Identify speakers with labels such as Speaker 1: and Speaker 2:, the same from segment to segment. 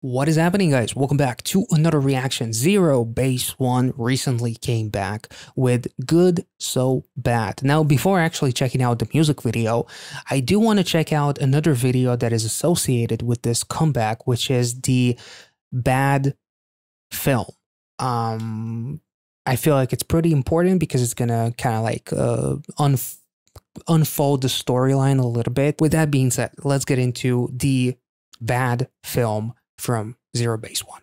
Speaker 1: What is happening, guys? Welcome back to another reaction. ZEROBASEONE recently came back with Good So Bad. Now, before actually checking out the music video, I do want to check out another video that is associated with this comeback, which is the Bad film. I feel like it's pretty important because it's gonna kind of like unfold the storyline a little bit. With that being said, let's get into the Bad film from ZEROBASEONE.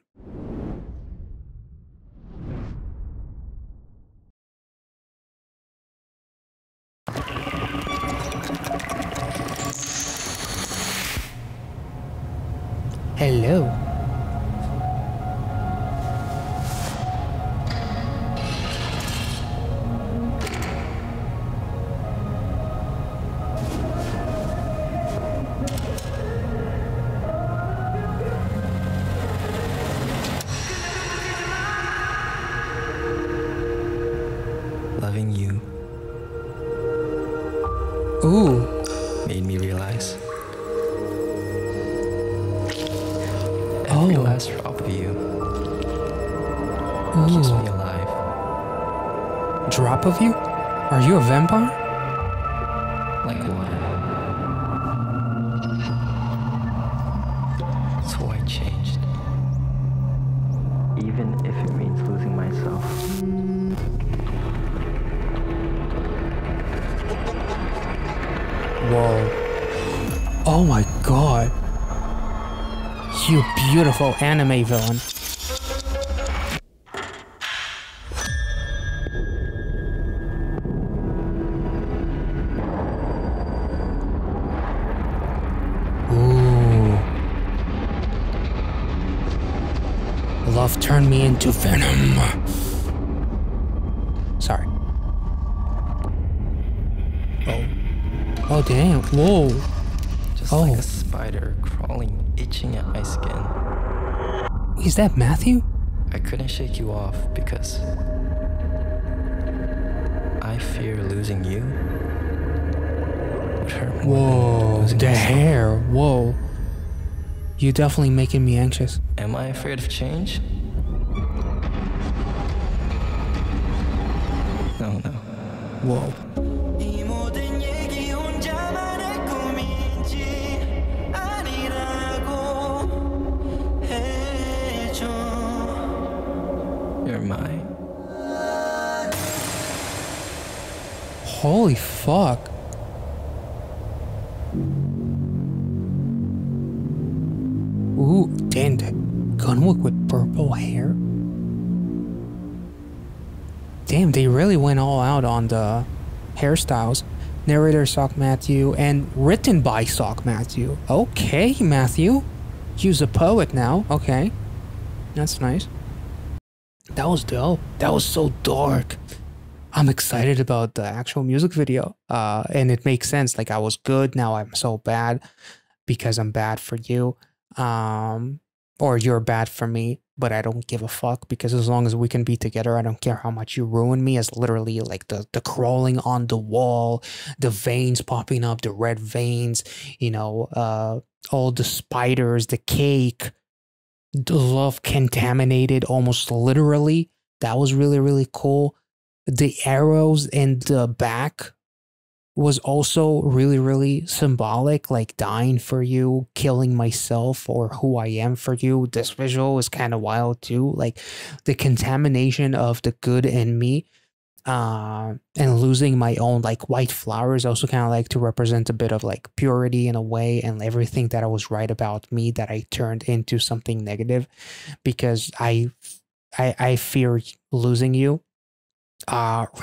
Speaker 1: Hello.
Speaker 2: Loving you
Speaker 1: Ooh.
Speaker 2: made me realize every last drop of you keeps me alive.
Speaker 1: Drop of you? Are you a vampire?
Speaker 2: Like water. So I changed. Even if it means losing myself.
Speaker 1: Whoa. Oh my god. You beautiful anime villain. Ooh. Love turned me into venom. Sorry. Oh. Oh damn. Whoa.
Speaker 2: Just like a spider crawling, itching at my skin.
Speaker 1: Is that Matthew?
Speaker 2: I couldn't shake you off because I fear losing you would hurt more than losing
Speaker 1: The
Speaker 2: myself.
Speaker 1: hair. Whoa. You're definitely making me anxious.
Speaker 2: Am I afraid of change? No.
Speaker 1: Whoa.
Speaker 2: You're mine.
Speaker 1: Holy fuck. Ooh, damn, that Gunwook with purple hair. Damn, they really went all out on the hairstyles. Narrator Sock Matthew and written by Sock Matthew. Okay, Matthew. You's a poet now. Okay. That's nice. That was dope. That was so dark. I'm excited about the actual music video. And it makes sense. Like, I was good, now I'm so bad because I'm bad for you. Or you're bad for me, but I don't give a fuck because as long as we can be together, I don't care how much you ruin me. As literally like the crawling on the wall, the veins popping up, the red veins, you know, all the spiders, the cake, the love contaminated almost literally. That was really, really cool. The arrows in the back was also really, really symbolic, like dying for you, killing myself or who I am for you. This visual was kind of wild too. Like the contamination of the good in me and losing my own like white flowers also kind of like to represent a bit of like purity in a way, and everything that I was right about me that I turned into something negative because I fear losing you.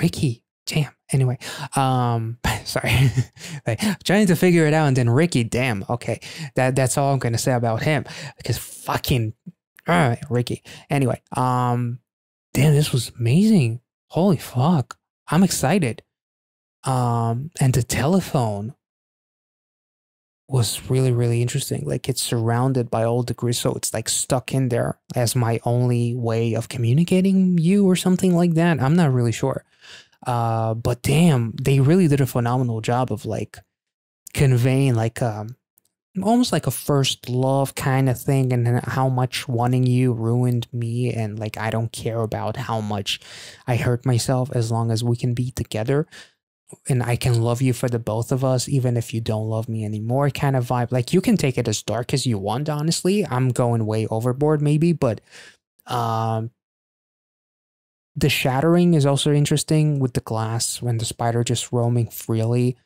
Speaker 1: Ricky, damn. Anyway, sorry. Like, trying to figure it out, and then Ricky, damn. Okay, that's all I'm gonna say about him because fucking Ricky. Anyway, damn, this was amazing. Holy fuck, I'm excited. And the telephone was really, really interesting. Like, it's surrounded by all degrees, so it's like stuck in there as my only way of communicating you or something like that. I'm not really sure. But damn, they really did a phenomenal job of like conveying like almost like a first love kind of thing, and then how much wanting you ruined me, and like I don't care about how much I hurt myself as long as we can be together and I can love you for the both of us even if you don't love me anymore kind of vibe. Like you can take it as dark as you want, honestly. I'm going way overboard maybe, but the shattering is also interesting with the glass when the spider just roaming freely.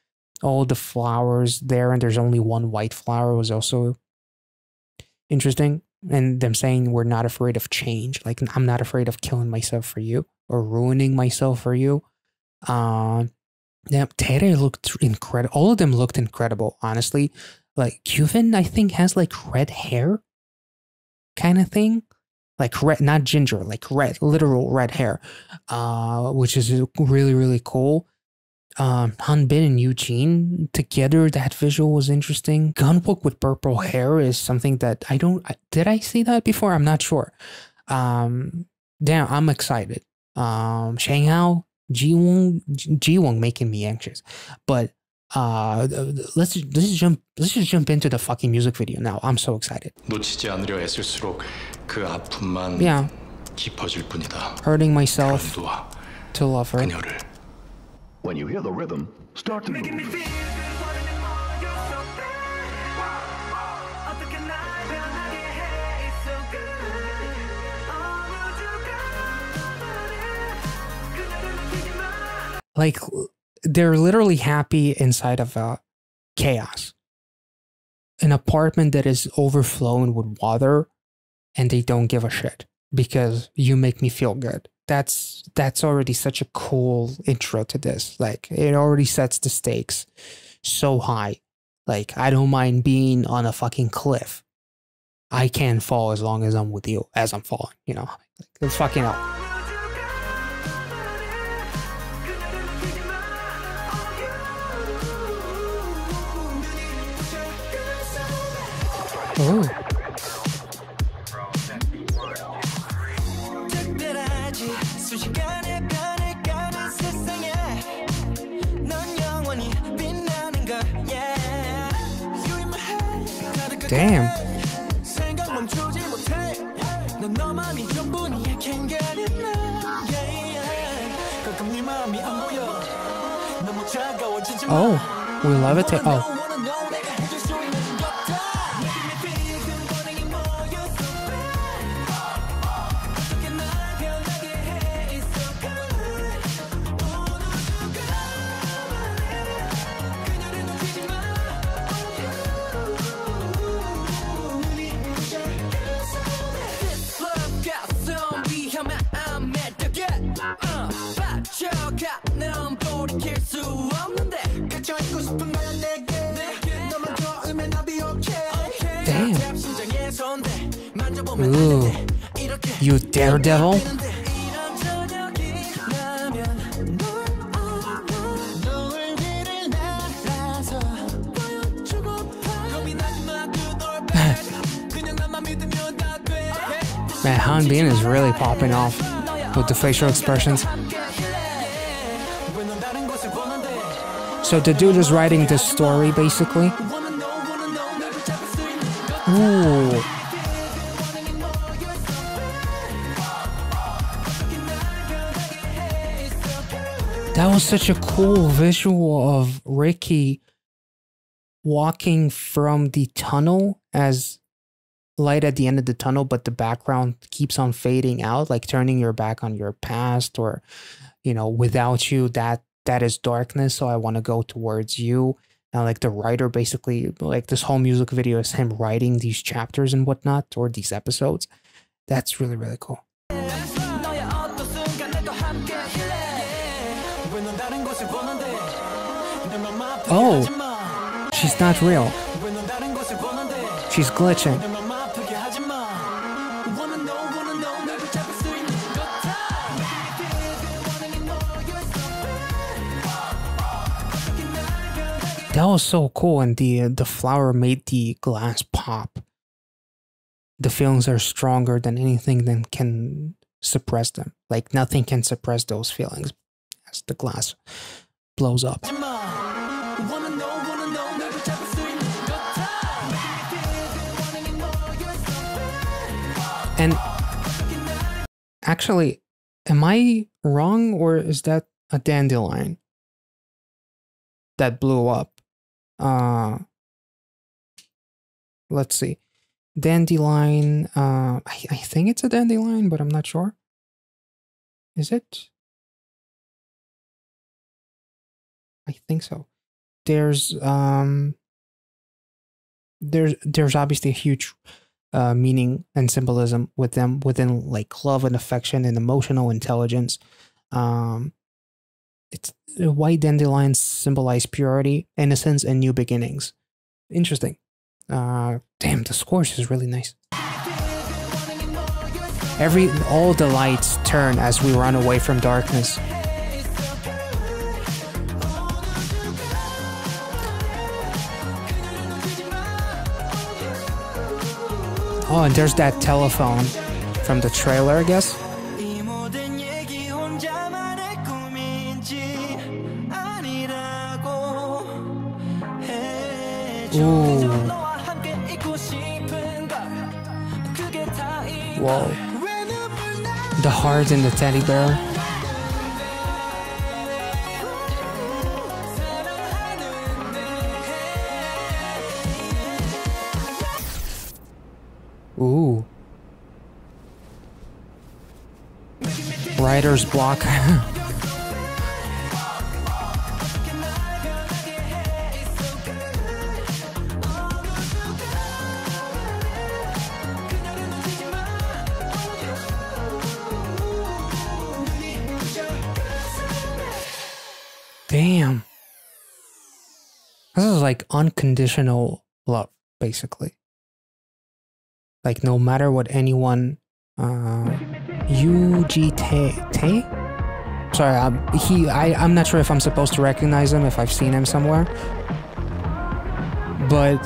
Speaker 1: All the flowers there and there's only one white flower was also interesting. And them saying we're not afraid of change. Like I'm not afraid of killing myself for you or ruining myself for you. Yeah, Tere looked incredible. All of them looked incredible, honestly. Like Cuven, I think, has like red hair kind of thing. Like red, not ginger, like red, literal red hair. Which is really, really cool. Hanbin and Eugene together, that visual was interesting. Gunwook with purple hair is something that did I see that before? I'm not sure. Damn, I'm excited. Shanghao, Jiwon making me anxious. But let's just jump into the fucking music video now. I'm so excited.
Speaker 3: 놓치지 않으려 애쓸수록 그 아픔만
Speaker 1: Yeah.
Speaker 3: 깊어질 뿐이다.
Speaker 1: Hurting myself to love her.
Speaker 3: 그녀를.
Speaker 4: When you hear the rhythm, start to move.
Speaker 1: Like, they're literally happy inside of chaos. An apartment that is overflowing with water, and they don't give a shit because you make me feel good. That's already such a cool intro to this. Like, it already sets the stakes so high. Like, I don't mind being on a fucking cliff. I can't fall as long as I'm with you, as I'm falling, you know? Like, it's fucking up. Ooh. Damn. Oh, we love it. Oh. Damn. Ooh. You daredevil. Man, Hanbin is really popping off with the facial expressions. So the dude is writing this story, basically. Ooh. That was such a cool visual of Ricky walking from the tunnel as light at the end of the tunnel, but the background keeps on fading out, like turning your back on your past, or, you know, without you, that is darkness, so I want to go towards you. And like the writer basically, like this whole music video is him writing these chapters and whatnot, or these episodes. That's really, really cool. Oh, she's not real. She's glitching. That was so cool, and the flower made the glass pop. The feelings are stronger than anything that can suppress them. Like nothing can suppress those feelings as the glass blows up. And actually, am I wrong, or is that a dandelion that blew up? Let's see. Dandelion, I think it's a dandelion, but I'm not sure. Is it? I think so. There's obviously a huge meaning and symbolism with them within like love and affection and emotional intelligence. It's white dandelions symbolize purity, innocence, and new beginnings. Interesting. Damn, the score is really nice. All the lights turn as we run away from darkness. Oh, and there's that telephone from the trailer, I guess. Ooh. Whoa. The heart and the teddy bear. Ooh. Writer's block. Damn. This is like unconditional love, basically. Like no matter what anyone, Yuji Te? Sorry, I'm not sure if I'm supposed to recognize him, if I've seen him somewhere. But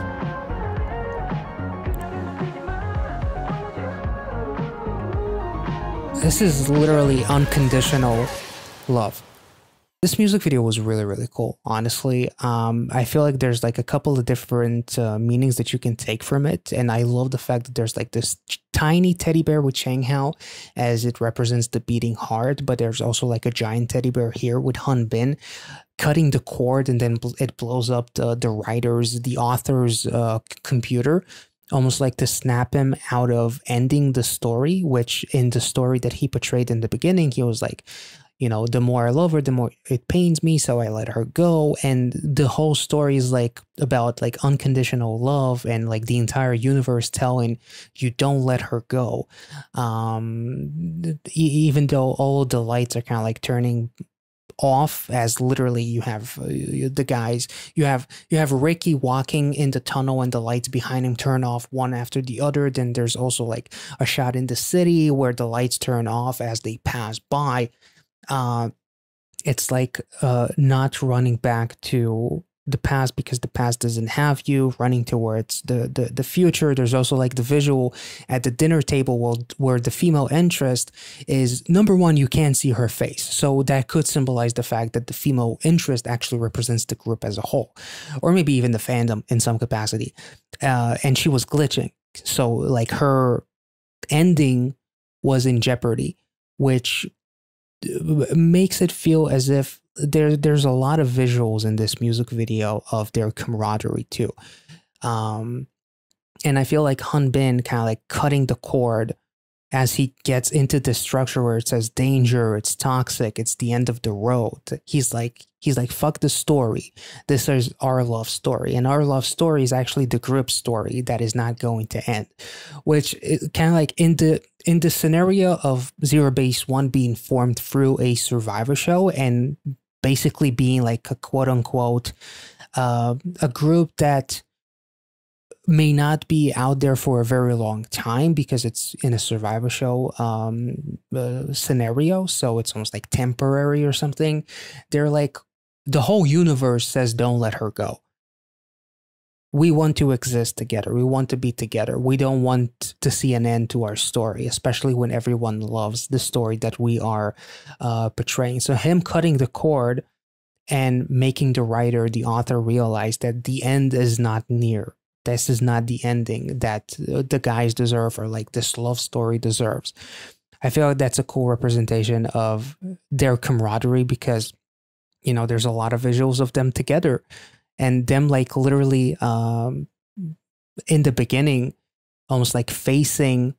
Speaker 1: this is literally unconditional love. This music video was really, really cool, honestly. I feel like there's like a couple of different meanings that you can take from it. And I love the fact that there's like this tiny teddy bear with Changhao as it represents the beating heart. But there's also like a giant teddy bear here with Han Bin cutting the cord, and then it blows up the author's computer, almost like to snap him out of ending the story, which in the story that he portrayed in the beginning, he was like, you know, the more I love her, the more it pains me, so I let her go. And the whole story is like about like unconditional love and like the entire universe telling you don't let her go. Even though all the lights are kind of like turning off, as literally you have the guys, you have Ricky walking in the tunnel and the lights behind him turn off one after the other. Then there's also like a shot in the city where the lights turn off as they pass by. It's like not running back to the past because the past doesn't have you, running towards the future. There's also like the visual at the dinner table where the female interest is, number one, you can't see her face, so that could symbolize the fact that the female interest actually represents the group as a whole, or maybe even the fandom in some capacity. And she was glitching, so like her ending was in jeopardy, which makes it feel as if there's a lot of visuals in this music video of their camaraderie too. And I feel like Han Bin kind of like cutting the cord as he gets into the structure where it says danger, it's toxic, it's the end of the road. He's like, fuck the story. This is our love story. And our love story is actually the group story that is not going to end. Which kind of like in the scenario of ZEROBASEONE being formed through a Survivor show and basically being like a quote unquote a group that may not be out there for a very long time because it's in a Survivor show scenario, so it's almost like temporary or something. They're like, the whole universe says don't let her go. We want to exist together. We want to be together. We don't want to see an end to our story, especially when everyone loves the story that we are portraying. So him cutting the cord and making the writer, the author, realize that the end is not near. this is not the ending that the guys deserve, or like this love story deserves. I feel like that's a cool representation of their camaraderie, because, you know, there's a lot of visuals of them together, and them like literally in the beginning, almost like facing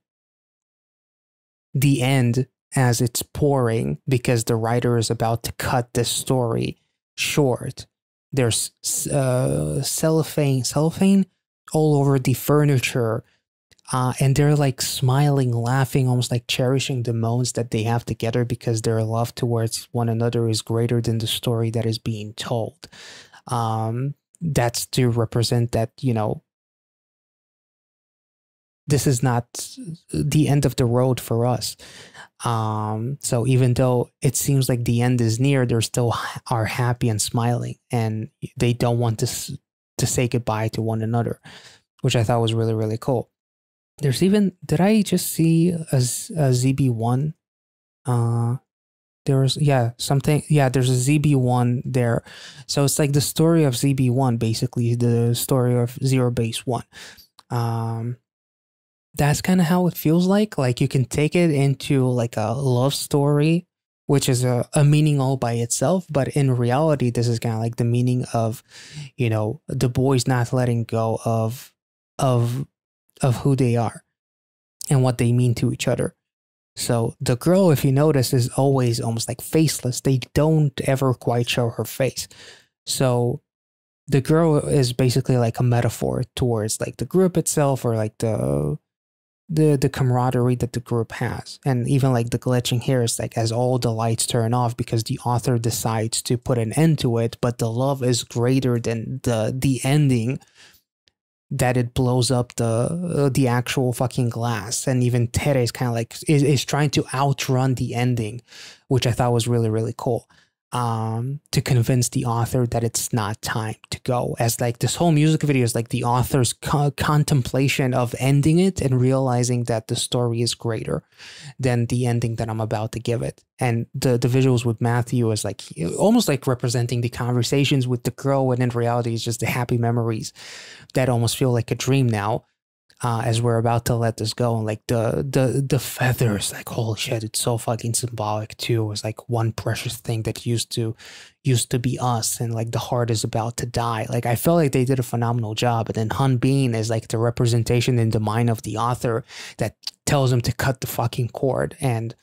Speaker 1: the end as it's pouring, because the writer is about to cut this story short. There's cellophane all over the furniture, and they're like smiling, laughing, almost like cherishing the moments that they have together, because their love towards one another is greater than the story that is being told. That's to represent that, you know, this is not the end of the road for us. So even though it seems like the end is near, they still are happy and smiling, and they don't want to say goodbye to one another, which I thought was really, really cool. There's even, did I just see a ZB1? There's, yeah, something, yeah, there's a ZB1 there. So it's like the story of ZB1, basically the story of ZEROBASEONE. That's kind of how it feels like you can take it into like a love story, which is a meaning all by itself. But in reality, this is kind of like the meaning of, you know, the boys not letting go of who they are and what they mean to each other. So the girl, if you notice, is always almost like faceless. They don't ever quite show her face. So the girl is basically like a metaphor towards like the group itself, or like the camaraderie that the group has. And even like the glitching here is like as all the lights turn off, because the author decides to put an end to it, but the love is greater than the ending, that it blows up the actual fucking glass. And even Tere is kind of like is trying to outrun the ending, which I thought was really, really cool. To convince the author that it's not time to go, as like this whole music video is like the author's contemplation of ending it and realizing that the story is greater than the ending that I'm about to give it. And the visuals with Matthew is like almost like representing the conversations with the girl, and in reality it's just the happy memories that almost feel like a dream now, as we're about to let this go. And like the feathers, like holy shit, it's so fucking symbolic too. It's like one precious thing that used to be us, and like the heart is about to die. Like I felt like they did a phenomenal job. And then Hanbin is like the representation in the mind of the author that tells him to cut the fucking cord and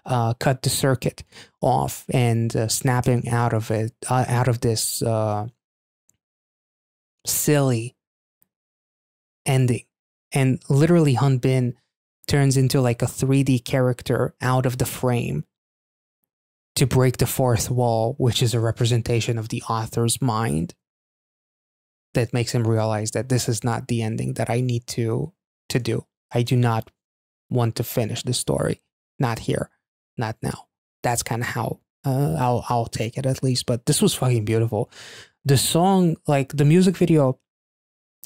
Speaker 1: cut the circuit off, and snapping out of it, out of this silly ending. And literally Hanbin turns into like a 3D character out of the frame to break the fourth wall, which is a representation of the author's mind, that makes him realize that this is not the ending that I need to do. I do not want to finish the story. Not here. Not now. That's kind of how I'll take it, at least. But this was fucking beautiful. The song, like the music video,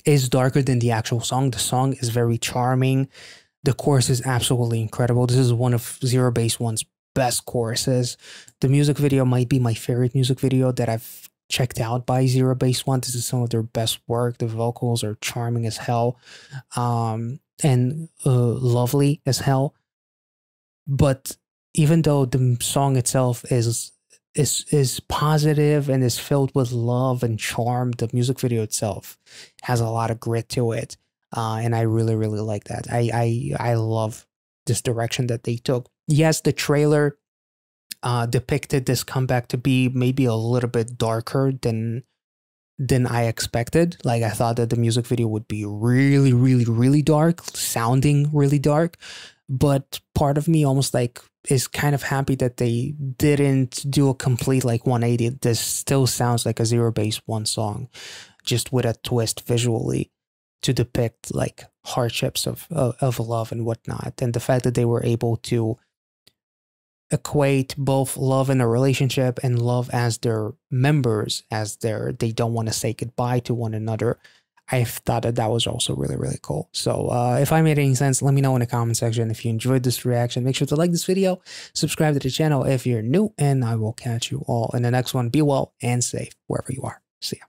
Speaker 1: is darker than the actual song. The song is very charming. The chorus is absolutely incredible. This is one of ZEROBASEONE's best choruses. The music video might be my favorite music video that I've checked out by ZEROBASEONE. This is some of their best work. The vocals are charming as hell, and lovely as hell. But even though the song itself is positive and is filled with love and charm, the music video itself has a lot of grit to it, and I really, really like that. I love this direction that they took. Yes, the trailer depicted this comeback to be maybe a little bit darker than I expected. Like I thought that the music video would be really, really, really dark, sounding really dark. But part of me almost like is kind of happy that they didn't do a complete like 180. This still sounds like a ZEROBASEONE song, just with a twist visually to depict like hardships of love and whatnot. And the fact that they were able to equate both love in a relationship and love as their members, as they don't want to say goodbye to one another, I thought that was also really, really cool. So if I made any sense, let me know in the comment section. If you enjoyed this reaction, make sure to like this video, subscribe to the channel if you're new, and I will catch you all in the next one. Be well and safe wherever you are. See ya.